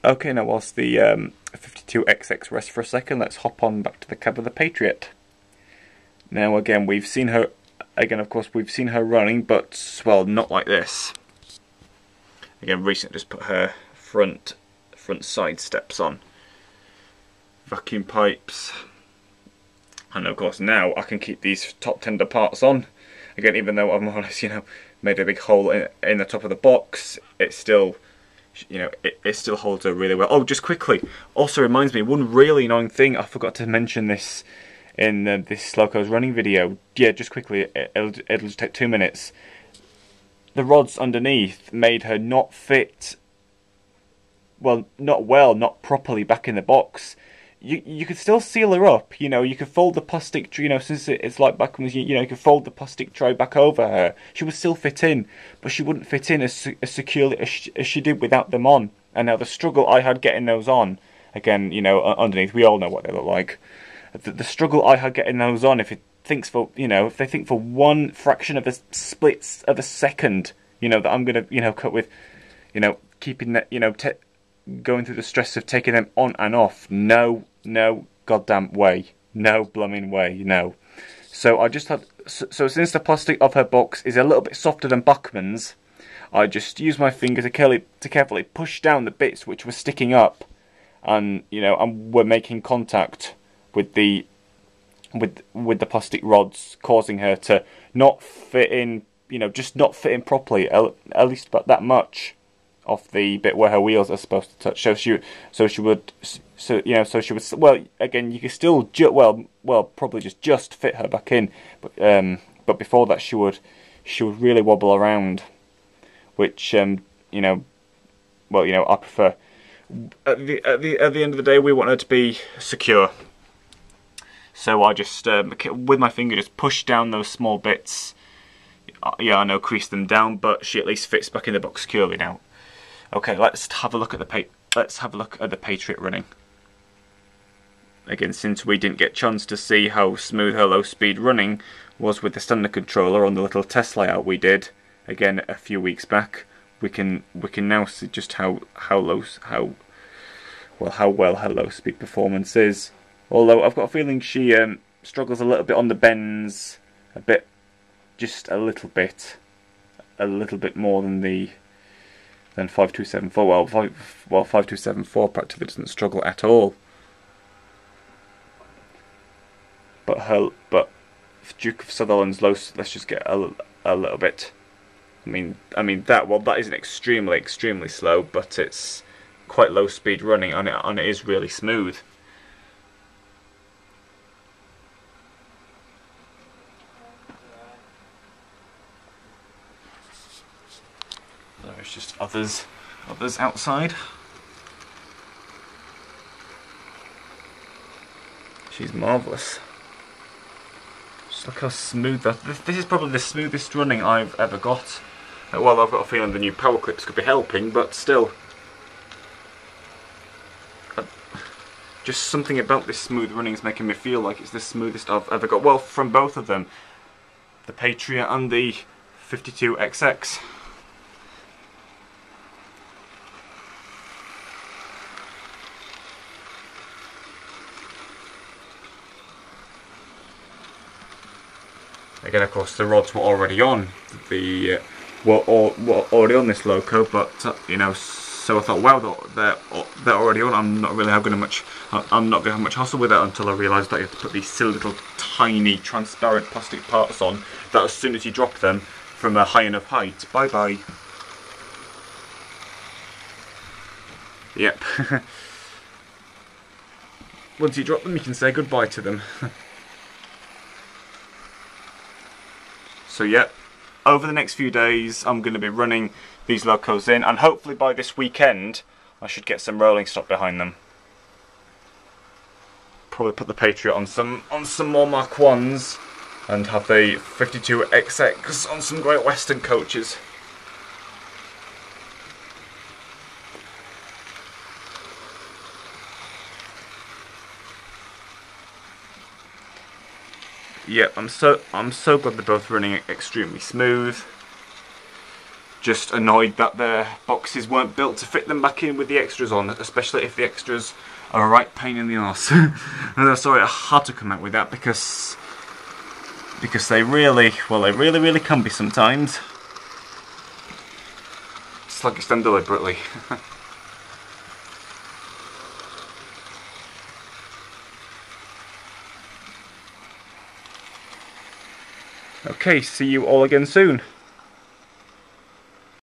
Okay, now whilst the 52XX rests for a second, let's hop on back to the cab of the Patriot. Now again, we've seen her, of course, we've seen her running, but, well, not like this. Again, recently just put her front side steps on. Vacuum pipes. And of course now I can keep these top tender parts on. Again, even though I've more or less, made a big hole in the top of the box, it still, it still holds her really well. Oh, just quickly, also reminds me, one really annoying thing, I forgot to mention this in this Loco's running video. Yeah, just quickly, it'll just take 2 minutes. The rods underneath made her not fit, well, not properly back in the box. You could still seal her up, you could fold the plastic, since it's like back when, you could fold the plastic tray back over her. She would still fit in, but she wouldn't fit in as securely as she did without them on. And now the struggle I had getting those on, again, underneath, we all know what they look like. The struggle I had getting those on, if they think for one fraction of a splits of a second, that I'm gonna, cut with, keeping that, going through the stress of taking them on and off. No goddamn way. No blooming way, no. So I just had, so since the plastic of her box is a little bit softer than Bachmann's, I just used my finger to carefully push down the bits which were sticking up, and and were making contact with the plastic rods, causing her to not fit in, just not fit in properly, at least about that much off the bit where her wheels are supposed to touch. So she would, well, again, you could still probably just fit her back in, but before that she would really wobble around, which I prefer. At the end of the day, we want her to be secure. So I just, with my finger, just push down those small bits. Yeah, I know, crease them down, but she at least fits back in the box securely now. Okay, let's have a look at the Patriot running. Again, since we didn't get a chance to see how smooth her low speed running was with the standard controller on the little test layout we did again a few weeks back, we can now see just how well her low speed performance is. Although I've got a feeling she struggles a little bit on the bends, just a little bit more than 5274. Well, 5274 practically doesn't struggle at all. But Duke of Sutherland's low, let's just get a little bit. I mean that isn't extremely slow, but it's quite low speed running, and it is really smooth. There's just others outside. She's marvellous. Just look how smooth that. This is probably the smoothest running I've ever got. Well, I've got a feeling the new power clips could be helping, but still. Just something about this smooth running is making me feel like it's the smoothest I've ever got. Well, from both of them, the Patriot and the 52XX. Again, of course, the rods were already on. Were already on this Loco, but so I thought, wow, they're already on. I'm not going to have much hassle with that until I realised that you have to put these silly little tiny transparent plastic parts on. That as soon as you drop them from a high enough height, bye bye. Yep. Once you drop them, you can say goodbye to them. So yeah, over the next few days I'm going to be running these Locos in, and hopefully by this weekend I should get some rolling stock behind them. Probably put the Patriot on some more Mark 1s and have the 52XX on some Great Western coaches. Yep, I'm so glad they're both running extremely smooth. just annoyed that their boxes weren't built to fit them back in with the extras on, especially if the extras are a right pain in the arse. And I'm sorry I had to come out with that because they really, well, they really can be sometimes. Sluggish them deliberately. Okay, see you all again soon.